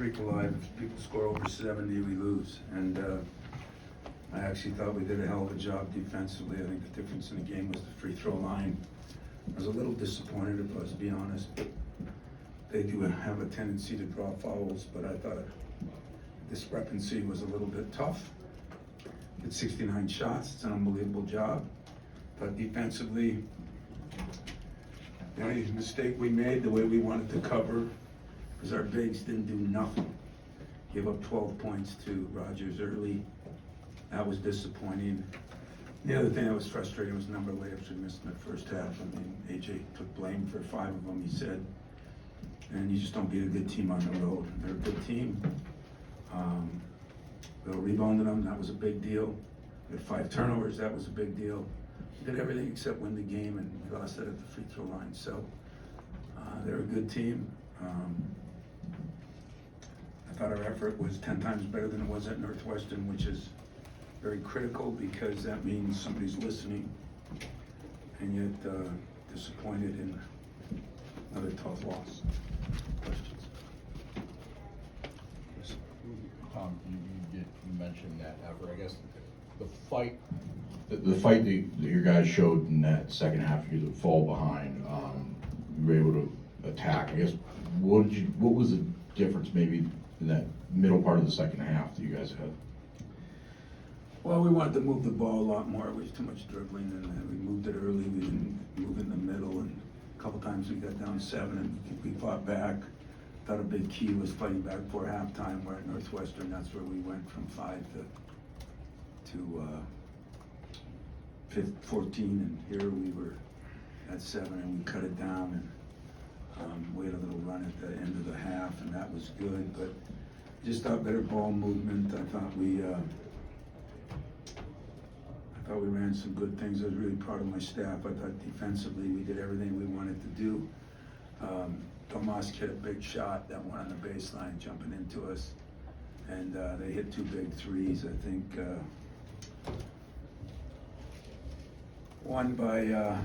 Freak alive, if people score over 70, we lose. And I actually thought we did a hell of a job defensively. I think the difference in the game was the free throw line. I was a little disappointed, if I was to be honest. They do have a tendency to draw fouls, but I thought the discrepancy was a little bit tough. Did 69 shots, it's an unbelievable job. But defensively, the only mistake we made, the way we wanted to cover, because our bigs didn't do nothing. Gave up 12 points to Rogers early. That was disappointing. The other thing that was frustrating was the number of layups we missed in the first half. I mean, AJ took blame for 5 of them, he said. And you just don't beat a good team on the road. They're a good team. We rebounded them, that was a big deal. We had 5 turnovers, that was a big deal. We did everything except win the game, and we lost it at the free throw line. So they're a good team. I thought our effort was 10 times better than it was at Northwestern, which is very critical because that means somebody's listening, and yet disappointed in another tough loss. Questions? Tom, you mentioned that effort. I guess the fight that your guys showed in that second half, you could fall behind. You were able to attack. I guess what was the difference maybe in that middle part of the second half that you guys had? Well, we wanted to move the ball a lot more. It was too much dribbling, and we moved it early. We didn't move in the middle, and a couple times we got down 7, and we fought back. Thought a big key was fighting back before halftime. Where at Northwestern, that's where we went from 5 to 14, and here we were at 7, and we cut it down, and we had a little run at the end of the half, and that was good. But just thought better ball movement. I thought we ran some good things. I was really proud of my staff. I thought defensively we did everything we wanted to do. Tomas hit a big shot that went on the baseline, jumping into us, and they hit 2 big threes. I think one by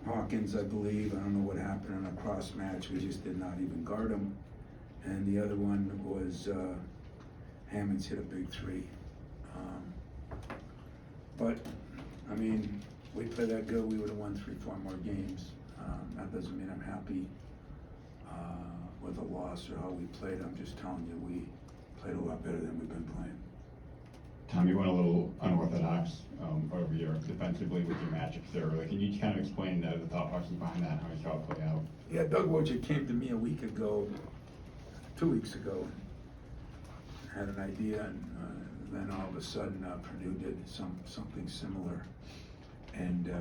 Hawkins, I believe. I don't know what happened on a cross match. We just did not even guard him. And the other one was Hammonds hit a big 3. But, I mean, we played that good, we would have won 3-4 more games. That doesn't mean I'm happy with a loss or how we played. I'm just telling you, we played a lot better than we've been playing. Tom, you went a little unorthodox over your defensively with your matchups there. Can you kind of explain the thought process behind that, how you saw it play out? Yeah, Doug Wojcik came to me a week ago, 2 weeks ago, had an idea, and then all of a sudden Purdue did something similar, and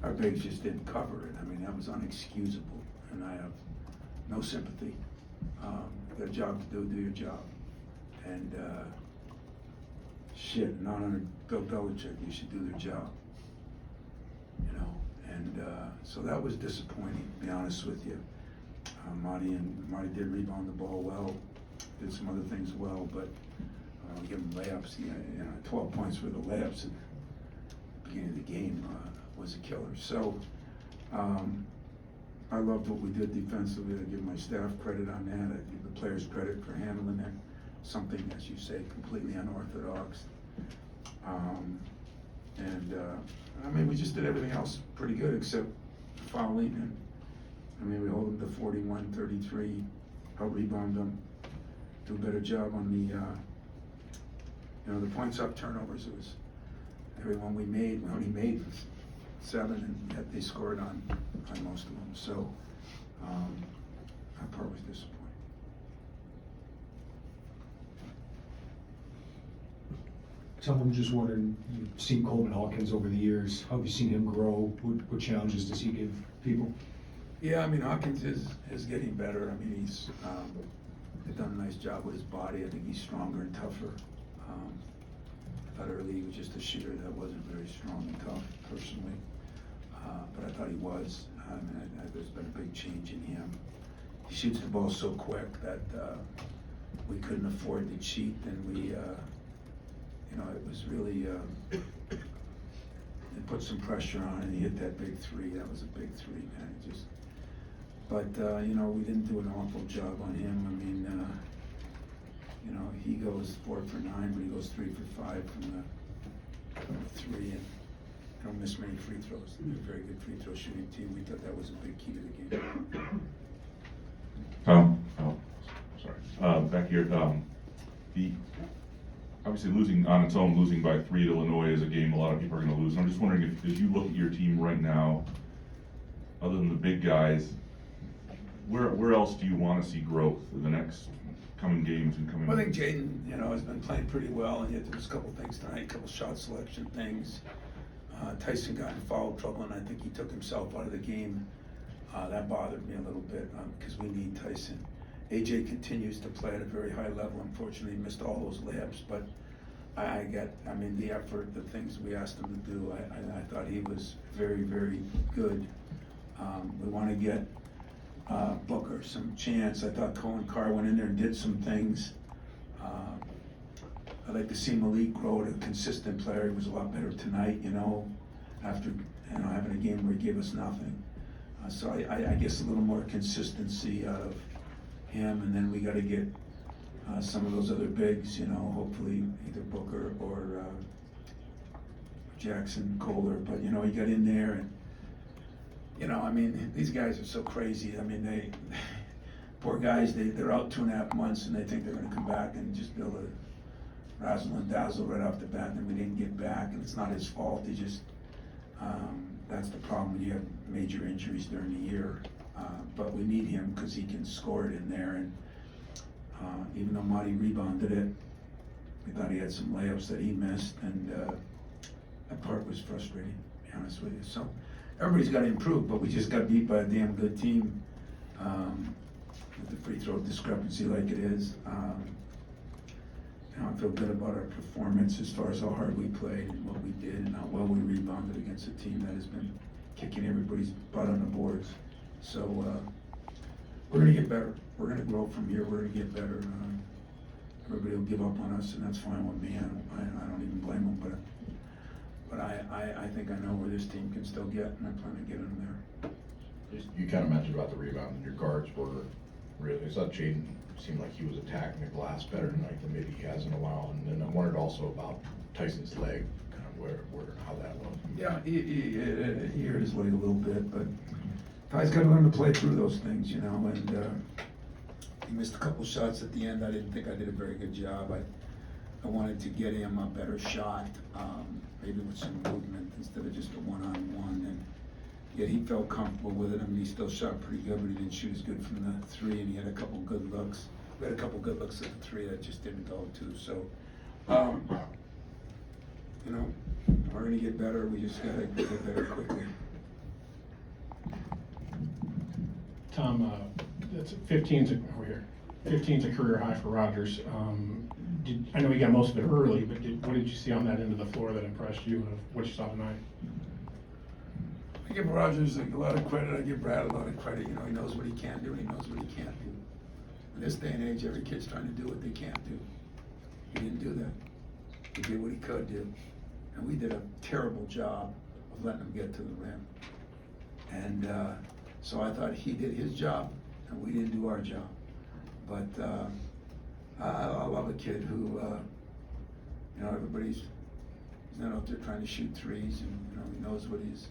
our bigs just didn't cover it. I mean, that was unexcusable, and I have no sympathy. You got a job to do your job. And shit, not under Bill Belichick, you should do their job. You know, and so that was disappointing, to be honest with you. Marty did rebound the ball well, did some other things well, but we give him layups. You know, 12 points for the layups at the beginning of the game was a killer. So I loved what we did defensively. I give my staff credit on that. I give the players credit for handling it. Something, as you say, completely unorthodox. I mean, we just did everything else pretty good except fouling. And I mean, we hold them to 41-33, out-rebound them, do a better job on the points up turnovers. It was everyone we only made 7, and yet they scored on most of them. So that part was disappointing. Tom, I'm just wondering, you've seen Coleman Hawkins over the years. How have you seen him grow? What challenges does he give people? Yeah, I mean, Hawkins is getting better. I mean, he's done a nice job with his body. I think he's stronger and tougher. I thought early he was just a shooter that wasn't very strong and tough, personally. But I thought he was. I mean, there's been a big change in him. He shoots the ball so quick that we couldn't afford to cheat, and we, it was really, it put some pressure on, and he hit that big 3. That was a big 3, man. But, you know, we didn't do an awful job on him. I mean, you know, he goes 4 for 9, but he goes 3 for 5 from the 3, and don't miss many free throws. They're a very good free throw shooting team. We thought that was a big key to the game. Tom, oh, sorry, back here, the, obviously losing on its own, losing by 3 to Illinois is a game a lot of people are gonna lose. I'm just wondering if, as you look at your team right now, other than the big guys, where else do you wanna see growth in the next coming games and coming? Well, I think Jaden, you know, has been playing pretty well, and yet there was a couple things tonight, a couple shot selection things. Tyson got in foul trouble, and I think he took himself out of the game. That bothered me a little bit, because we need Tyson. AJ continues to play at a very high level. Unfortunately, he missed all those layups, but I mean, the effort, the things we asked him to do, I thought he was very, very good. We want to get Booker some chance. I thought Cohen Carr went in there and did some things. I'd like to see Malik grow to a consistent player. He was a lot better tonight, you know, after having a game where he gave us nothing. So I guess a little more consistency out of him, and then we got to get some of those other bigs, you know, hopefully either Booker or Jackson Kohler. But you know, he got in there, and you know, I mean, these guys are so crazy. I mean, they poor guys, they're out 2.5 months, and they think they're going to come back and just be able to razzle and dazzle right off the bat, and we didn't get back, and it's not his fault. They just that's the problem when you have major injuries during the year. But we need him because he can score it in there, and even though Marty rebounded it, we thought he had some layups that he missed, and that part was frustrating, to be honest with you. So everybody's got to improve, but we just got beat by a damn good team with the free throw discrepancy like it is. You know, I feel good about our performance as far as how hard we played and what we did and how well we rebounded against a team that has been kicking everybody's butt on the boards. So we're going to get better. We're going to grow from here. We're going to get better. Everybody will give up on us, and that's fine with me. I don't even blame them. But I think I know where this team can still get, and I plan to get them there. You kind of mentioned about the rebound, and your guards were really, I thought Jaden seemed like he was attacking the glass better tonight than maybe he has in a while. And then I wondered also about Tyson's leg, kind of how that was. Yeah, he hurt his leg a little bit, but Ty's got to learn to play through those things, you know, and he missed a couple shots at the end. I didn't think I did a very good job. I wanted to get him a better shot, maybe with some movement instead of just a one-on-one, and yet he felt comfortable with it. I mean, he still shot pretty good, but he didn't shoot as good from the 3, and he had a couple good looks. We had a couple good looks at the 3 that just didn't go to, so, you know, we're gonna get better. We just gotta get better quickly. Tom, that's 15's over here. 15's a career high for Rogers. I know he got most of it early, but what did you see on that end of the floor that impressed you, and what you saw tonight? I give Rogers a lot of credit. I give Brad a lot of credit. You know, he knows what he can do, and he knows what he can't do. In this day and age, every kid's trying to do what they can't do. He didn't do that. He did what he could do. And we did a terrible job of letting him get to the rim. And so I thought he did his job, and we didn't do our job. But I love a kid who, you know, everybody's not out there trying to shoot threes, and you know, he knows what his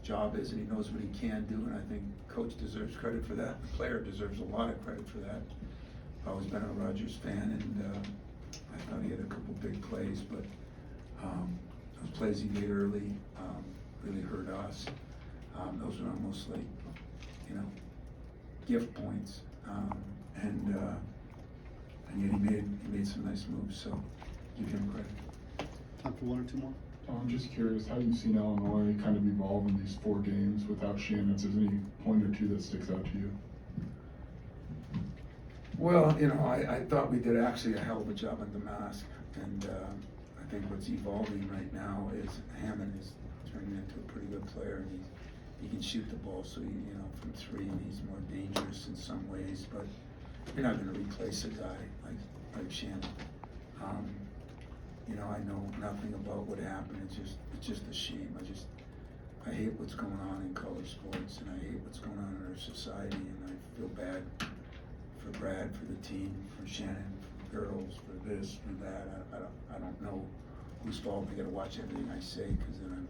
job is, and he knows what he can do, and I think coach deserves credit for that. The player deserves a lot of credit for that. I've always been a Rogers fan, and I thought he had a couple big plays, but those plays he made early really hurt us. Those were almost like, you know, gift points, and yet he made some nice moves. So give him credit. Time for 1 or 2 more. I'm just curious, how you've seen Illinois kind of evolve in these 4 games without Shannon. Is there any point or two that sticks out to you? Well, you know, I thought we did actually a hell of a job on the mask, and I think what's evolving right now is Hammond is turning into a pretty good player, and he can shoot the ball, so you know, from 3, and he's more dangerous in some ways, but you're not going to replace a guy like Shannon. You know, I know nothing about what happened. It's just a shame. I hate what's going on in color sports, and I hate what's going on in our society, and I feel bad for Brad, for the team, for Shannon, for girls, for this, for that. I don't know whose fault. I gotta watch everything I say, because then I'm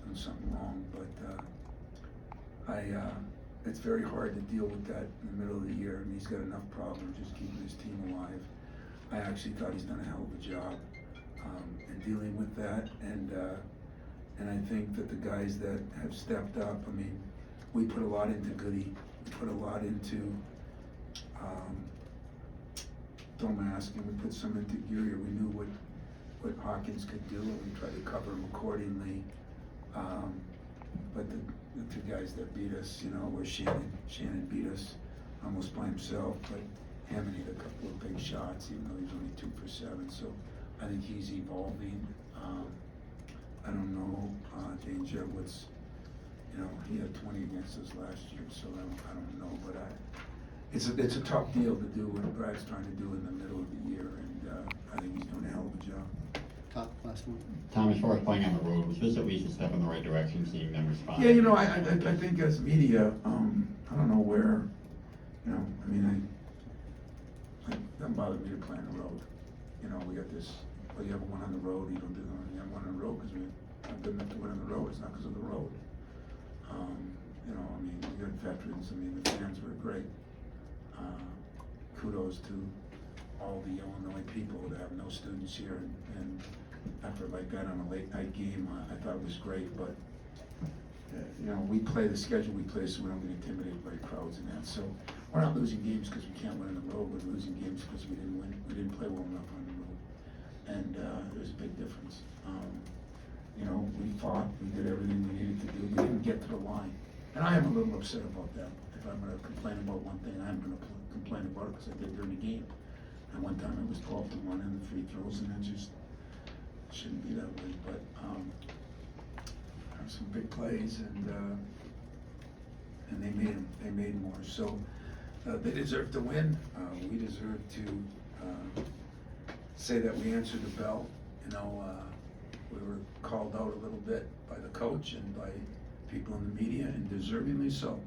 doing something wrong, but, it's very hard to deal with that in the middle of the year, and he's got enough problems just keeping his team alive. I actually thought he's done a hell of a job, in dealing with that, and I think that the guys that have stepped up, I mean, we put a lot into Goody, we put a lot into, Domask, and we put some into Geary. We knew what Hawkins could do, and we tried to cover him accordingly. But the two guys that beat us, you know, were Shannon beat us almost by himself, but Hammond hit a couple of big shots, even though he was only 2 for 7, so I think he's evolving. I don't know, Dane Jedwitz, you know, he had 20 against us last year, so I don't know, but it's a tough deal to do what Brad's trying to do in the middle of the year, and I think he's doing a hell of a job. Top, last one. Tom, as far as playing on the road, was this at least a step in the right direction, seeing them respond? Yeah, you know, I think as media, I don't know where, you know, I mean, it doesn't bother me to play on the road. You know, we got this, well, you have one on the road, you don't do you have one on the road because we have good enough to win on the road, it's not because of the road. You know, I mean, we got veterans, I mean, the fans were great. Kudos to all the Illinois people that have no students here, and effort like that on a late night game, I thought was great, but you know, we play the schedule we play so we don't get intimidated by crowds and that, so we're not losing games because we can't win on the road, we're losing games because we didn't play well enough on the road, and there's a big difference. You know, we fought, we did everything we needed to do, we didn't get to the line, and I am a little upset about that. If I'm gonna complain about one thing, I'm gonna complain about it because I did during the game. And one time it was 12-1 in the free throws, and that just shouldn't be that way, but, have some big plays, and they made more, so, they deserve to win, we deserve to, say that we answered the bell, you know, we were called out a little bit by the coach and by people in the media, and deservingly so,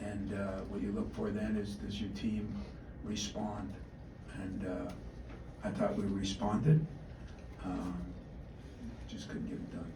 and, what you look for then is, does your team respond? And I thought we responded, just couldn't get it done.